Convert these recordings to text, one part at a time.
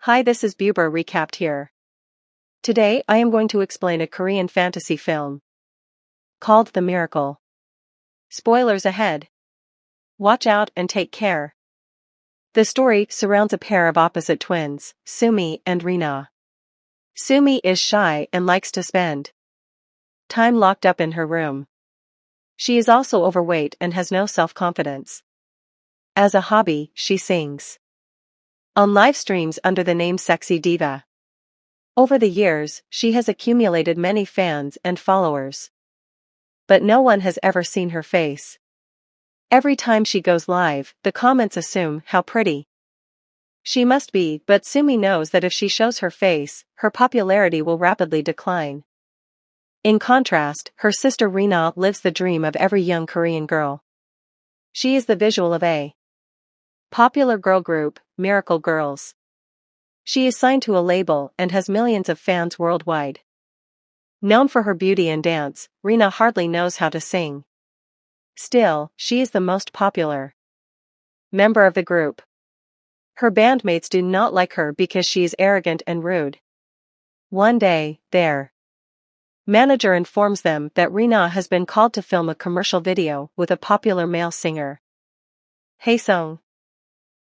Hi, this is BuIIied Recapped here. Today I am going to explain a Korean fantasy film called The Miracle. Spoilers ahead. Watch out and take care. The story surrounds a pair of opposite twins, Sumi and Rina. Sumi is shy and likes to spend time locked up in her room. She is also overweight and has no self-confidence. As a hobby, she sings on live streams under the name Sexy Diva. Over the years, she has accumulated many fans and followers. But no one has ever seen her face. Every time she goes live, the comments assume how pretty she must be, but Sumi knows that if she shows her face, her popularity will rapidly decline. In contrast, her sister Rina lives the dream of every young Korean girl. She is the visual of a popular girl group, Miracle Girls. She is signed to a label and has millions of fans worldwide. Known for her beauty and dance, Rina hardly knows how to sing. Still, she is the most popular member of the group. Her bandmates do not like her because she is arrogant and rude. One day, their manager informs them that Rina has been called to film a commercial video with a popular male singer, Haesung.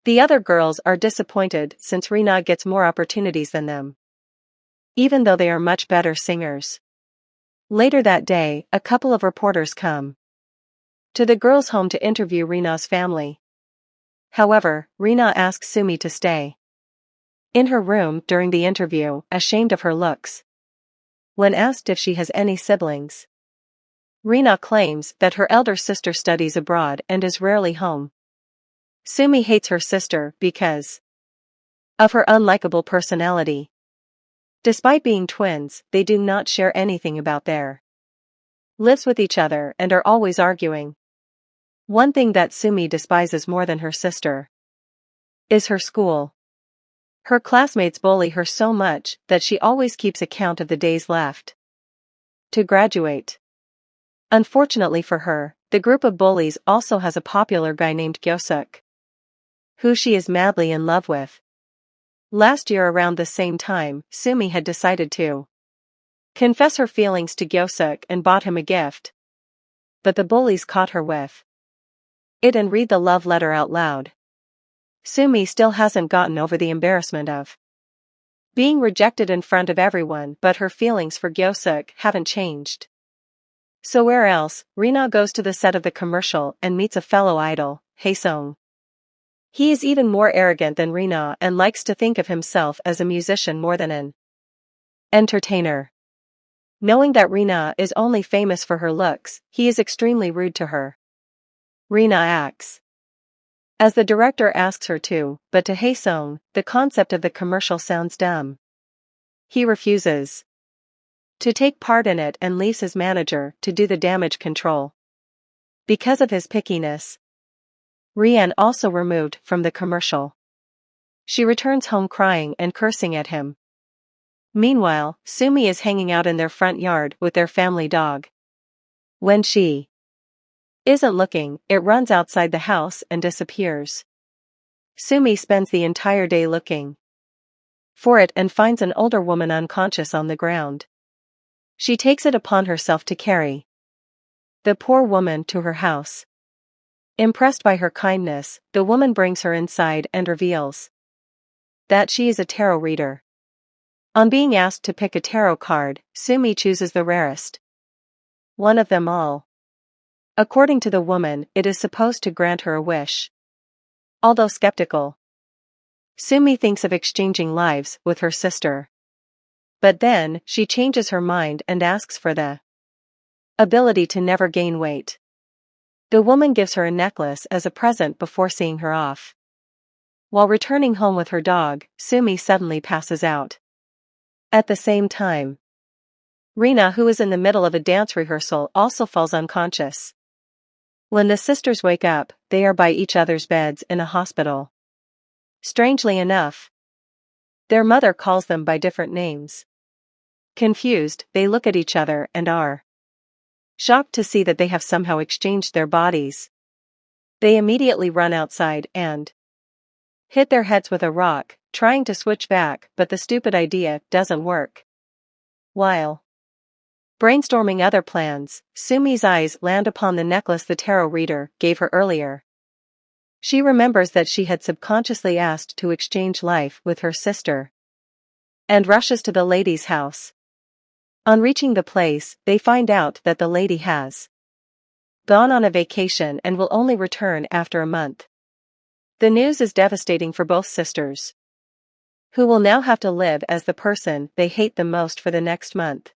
The other girls are disappointed since Rina gets more opportunities than them, even though they are much better singers. Later that day, a couple of reporters come to the girls' home to interview Rina's family. However, Rina asks Sumi to stay in her room during the interview, ashamed of her looks. When asked if she has any siblings, Rina claims that her elder sister studies abroad and is rarely home. Sumi hates her sister because of her unlikable personality. Despite being twins, they do not share anything about their lives with each other and are always arguing. One thing that Sumi despises more than her sister is her school. Her classmates bully her so much that she always keeps account of the days left to graduate. Unfortunately for her, the group of bullies also has a popular guy named Gyeosuk, who she is madly in love with. Last year around the same time, Sumi had decided to confess her feelings to Gyeosuk and bought him a gift. But the bullies caught her with it and read the love letter out loud. Sumi still hasn't gotten over the embarrassment of being rejected in front of everyone, but her feelings for Gyeosuk haven't changed. So where else, Rina goes to the set of the commercial and meets a fellow idol, Haesung. He is even more arrogant than Rina and likes to think of himself as a musician more than an entertainer. Knowing that Rina is only famous for her looks, he is extremely rude to her. Rina acts as the director asks her to, but to Haesung, the concept of the commercial sounds dumb. He refuses to take part in it and leaves his manager to do the damage control. Because of his pickiness, Rian also removed from the commercial. She returns home crying and cursing at him. Meanwhile, Sumi is hanging out in their front yard with their family dog. When she isn't looking, it runs outside the house and disappears. Sumi spends the entire day looking for it and finds an older woman unconscious on the ground. She takes it upon herself to carry the poor woman to her house. Impressed by her kindness, the woman brings her inside and reveals that she is a tarot reader. On being asked to pick a tarot card, Sumi chooses the rarest one of them all. According to the woman, it is supposed to grant her a wish. Although skeptical, Sumi thinks of exchanging lives with her sister. But then, she changes her mind and asks for the ability to never gain weight. The woman gives her a necklace as a present before seeing her off. While returning home with her dog, Sumi suddenly passes out. At the same time, Rina, who is in the middle of a dance rehearsal, also falls unconscious. When the sisters wake up, they are by each other's beds in a hospital. Strangely enough, their mother calls them by different names. Confused, they look at each other and are shocked to see that they have somehow exchanged their bodies. They immediately run outside and hit their heads with a rock, trying to switch back, but the stupid idea doesn't work. While brainstorming other plans, Sumi's eyes land upon the necklace the tarot reader gave her earlier. She remembers that she had subconsciously asked to exchange life with her sister, and rushes to the lady's house. On reaching the place, they find out that the lady has gone on a vacation and will only return after a month. The news is devastating for both sisters, who will now have to live as the person they hate the most for the next month.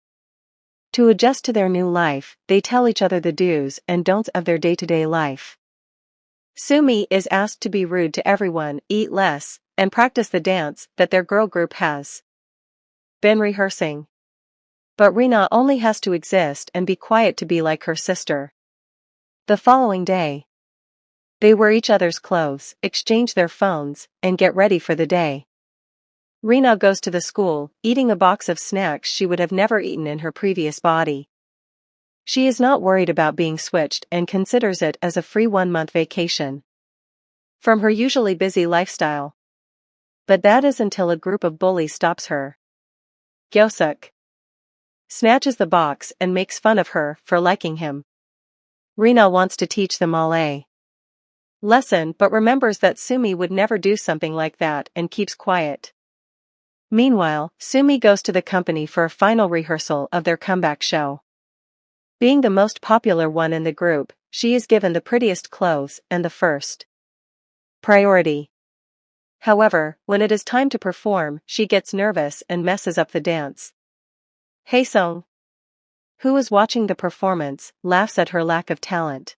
To adjust to their new life, they tell each other the do's and don'ts of their day-to-day life. Sumi is asked to be rude to everyone, eat less, and practice the dance that their girl group has been rehearsing. But Rina only has to exist and be quiet to be like her sister. The following day, they wear each other's clothes, exchange their phones, and get ready for the day. Rina goes to the school, eating a box of snacks she would have never eaten in her previous body. She is not worried about being switched and considers it as a free 1-month vacation from her usually busy lifestyle. But that is until a group of bullies stops her. Gyosuk snatches the box and makes fun of her for liking him. Rina wants to teach them all a lesson but remembers that Sumi would never do something like that and keeps quiet. Meanwhile, Sumi goes to the company for a final rehearsal of their comeback show. Being the most popular one in the group, she is given the prettiest clothes and the first priority. However, when it is time to perform, she gets nervous and messes up the dance. Haesung, who is watching the performance, laughs at her lack of talent.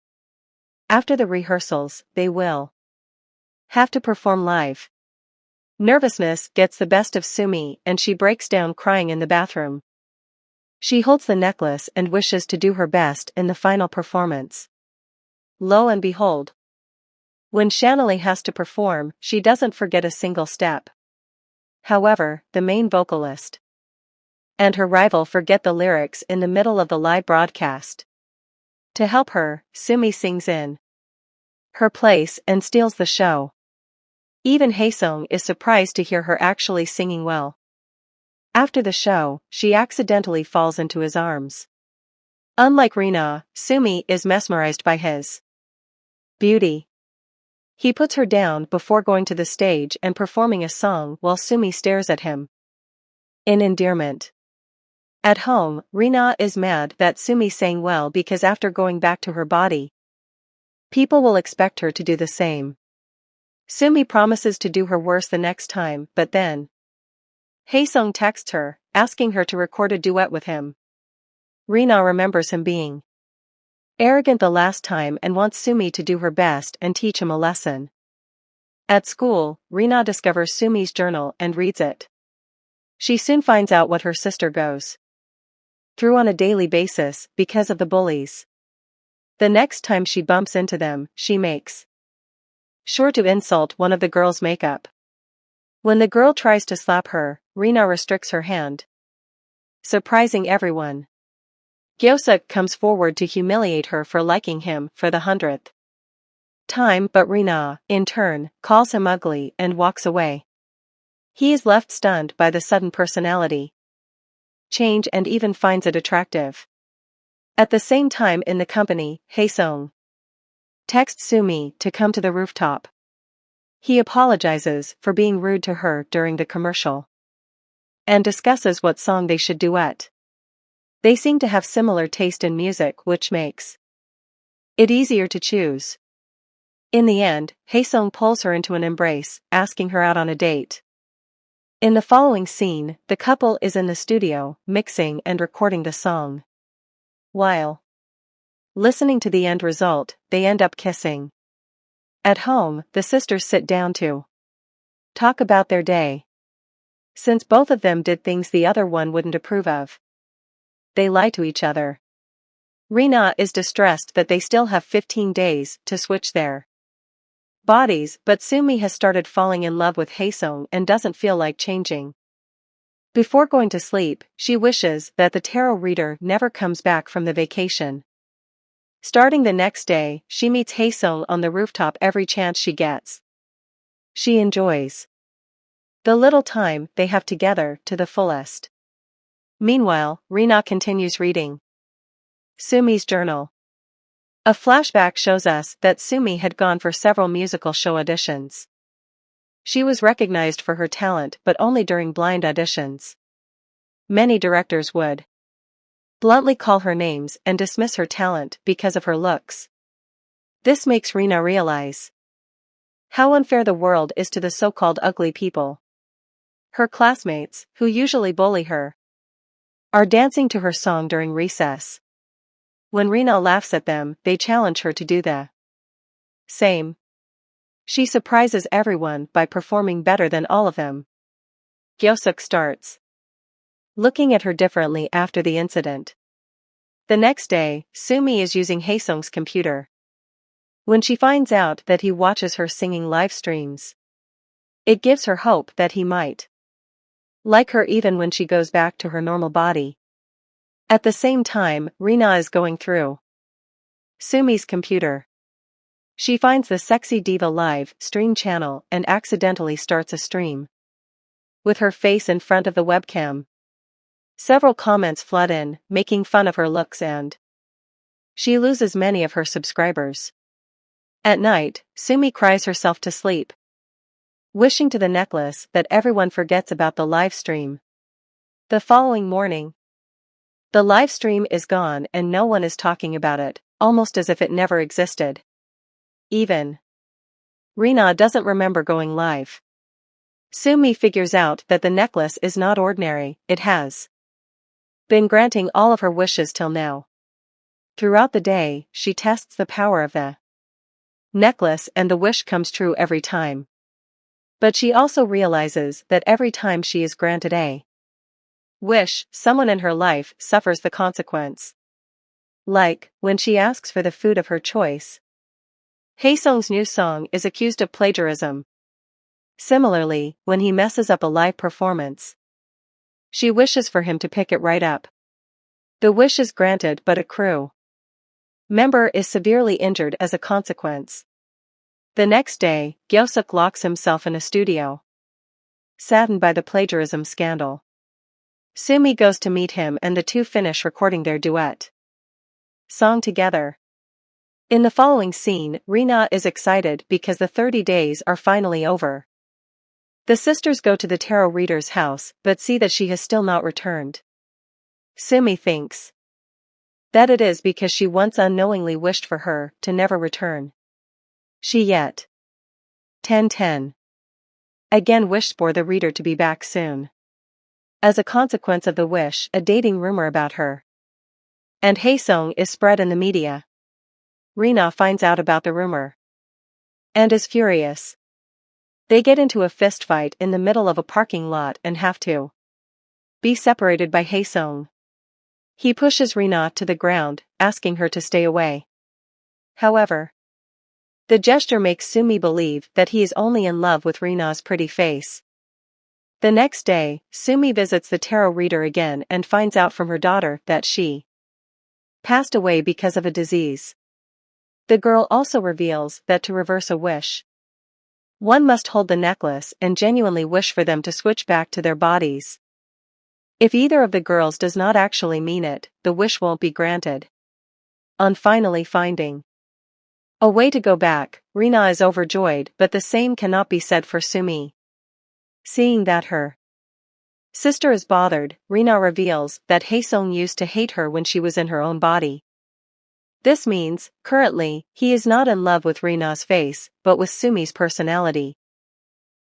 After the rehearsals, they will have to perform live. Nervousness gets the best of Sumi and she breaks down crying in the bathroom. She holds the necklace and wishes to do her best in the final performance. Lo and behold, when Shanley has to perform, she doesn't forget a single step. However, the main vocalist and her rival forget the lyrics in the middle of the live broadcast. To help her, Sumi sings in her place and steals the show. Even Haesung is surprised to hear her actually singing well. After the show, she accidentally falls into his arms. Unlike Rina, Sumi is mesmerized by his beauty. He puts her down before going to the stage and performing a song while Sumi stares at him in endearment. At home, Rina is mad that Sumi sang well because after going back to her body, people will expect her to do the same. Sumi promises to do her worse the next time, but then Haesung texts her, asking her to record a duet with him. Rina remembers him being arrogant the last time and wants Sumi to do her best and teach him a lesson. At school, Rina discovers Sumi's journal and reads it. She soon finds out what her sister goes through on a daily basis because of the bullies. The next time she bumps into them, she makes sure to insult one of the girls' makeup. When the girl tries to slap her, Rina restricts her hand, surprising everyone. Gyosuk comes forward to humiliate her for liking him for the 100th time, but Rina, in turn, calls him ugly and walks away. He is left stunned by the sudden personality change and even finds it attractive. At the same time in the company, Haesung texts Sumi to come to the rooftop. He apologizes for being rude to her during the commercial and discusses what song they should duet. They seem to have similar taste in music, which makes it easier to choose. In the end, Haesung pulls her into an embrace, asking her out on a date. In the following scene, the couple is in the studio, mixing and recording the song. While listening to the end result, they end up kissing. At home, the sisters sit down to talk about their day. Since both of them did things the other one wouldn't approve of, they lie to each other. Rina is distressed that they still have 15 days to switch their bodies, but Sumi has started falling in love with Haesung and doesn't feel like changing. Before going to sleep, she wishes that the tarot reader never comes back from the vacation. Starting the next day, she meets Haesung on the rooftop every chance she gets. She enjoys the little time they have together to the fullest. Meanwhile, Rina continues reading Sumi's journal. A flashback shows us that Sumi had gone for several musical show auditions. She was recognized for her talent but only during blind auditions. Many directors would bluntly call her names and dismiss her talent because of her looks. This makes Rina realize how unfair the world is to the so-called ugly people. Her classmates, who usually bully her, are dancing to her song during recess. When Rina laughs at them, they challenge her to do the same. She surprises everyone by performing better than all of them. Gyeosuk starts looking at her differently after the incident. The next day, Sumi is using Haesung's computer. When she finds out that he watches her singing live streams, it gives her hope that he might like her even when she goes back to her normal body. At the same time, Rina is going through Sumi's computer. She finds the Sexy Diva live stream channel and accidentally starts a stream with her face in front of the webcam. Several comments flood in, making fun of her looks, and she loses many of her subscribers. At night, Sumi cries herself to sleep, wishing to the necklace that everyone forgets about the live stream. The following morning, the live stream is gone and no one is talking about it, almost as if it never existed. Even Rina doesn't remember going live. Sumi figures out that the necklace is not ordinary, it has been granting all of her wishes till now. Throughout the day, she tests the power of the necklace and the wish comes true every time. But she also realizes that every time she is granted a wish, someone in her life suffers the consequence. Like, when she asks for the food of her choice, Haesung's new song is accused of plagiarism. Similarly, when he messes up a live performance, she wishes for him to pick it right up. The wish is granted but a crew member is severely injured as a consequence. The next day, Gyeosuk locks himself in a studio, saddened by the plagiarism scandal. Sumi goes to meet him and the two finish recording their duet song together. In the following scene, Rina is excited because the 30 days are finally over. The sisters go to the tarot reader's house but see that she has still not returned. Sumi thinks that it is because she once unknowingly wished for her to never return. She yet 10 again wished for the reader to be back soon. As a consequence of the wish, a dating rumor about her and Haesung is spread in the media. Rina finds out about the rumor and is furious. They get into a fistfight in the middle of a parking lot and have to be separated by Haesung. He pushes Rina to the ground, asking her to stay away. However, the gesture makes Sumi believe that he is only in love with Rina's pretty face. The next day, Sumi visits the tarot reader again and finds out from her daughter that she passed away because of a disease. The girl also reveals that to reverse a wish, one must hold the necklace and genuinely wish for them to switch back to their bodies. If either of the girls does not actually mean it, the wish won't be granted. On finally finding a way to go back, Rina is overjoyed, but the same cannot be said for Sumi. Seeing that her sister is bothered, Rina reveals that Haesung used to hate her when she was in her own body. This means, currently, he is not in love with Rina's face, but with Sumi's personality.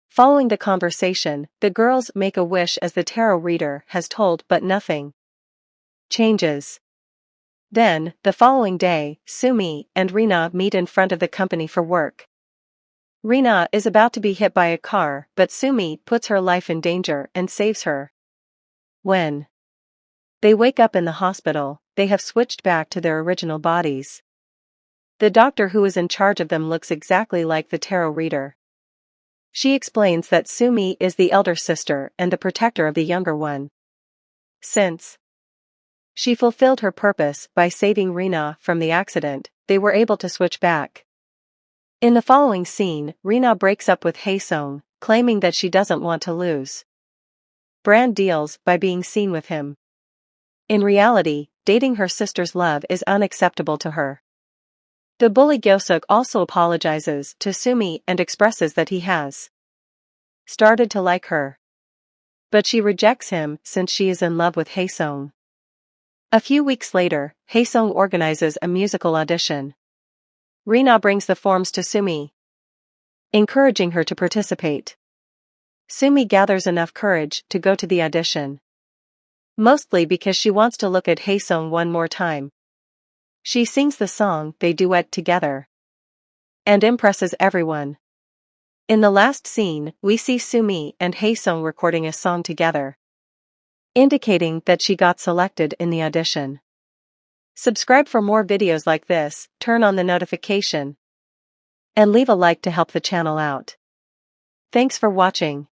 Following the conversation, the girls make a wish as the tarot reader has told, but nothing changes. Then, the following day, Sumi and Rina meet in front of the company for work. Rina is about to be hit by a car, but Sumi puts her life in danger and saves her. When they wake up in the hospital, they have switched back to their original bodies. The doctor who is in charge of them looks exactly like the tarot reader. She explains that Sumi is the elder sister and the protector of the younger one. Since she fulfilled her purpose by saving Rina from the accident, they were able to switch back. In the following scene, Rina breaks up with Haesung, claiming that she doesn't want to lose brand deals by being seen with him. In reality, dating her sister's love is unacceptable to her. The bully Gyoseok also apologizes to Sumi and expresses that he has started to like her. But she rejects him since she is in love with Haesung. A few weeks later, Haesung organizes a musical audition. Rina brings the forms to Sumi, encouraging her to participate. Sumi gathers enough courage to go to the audition. Mostly because she wants to look at Haesung one more time. She sings the song they duet together and impresses everyone. In the last scene, we see Sumi and Haesung recording a song together, indicating that she got selected in the audition. Subscribe for more videos like this, turn on the notification, and leave a like to help the channel out. Thanks for watching.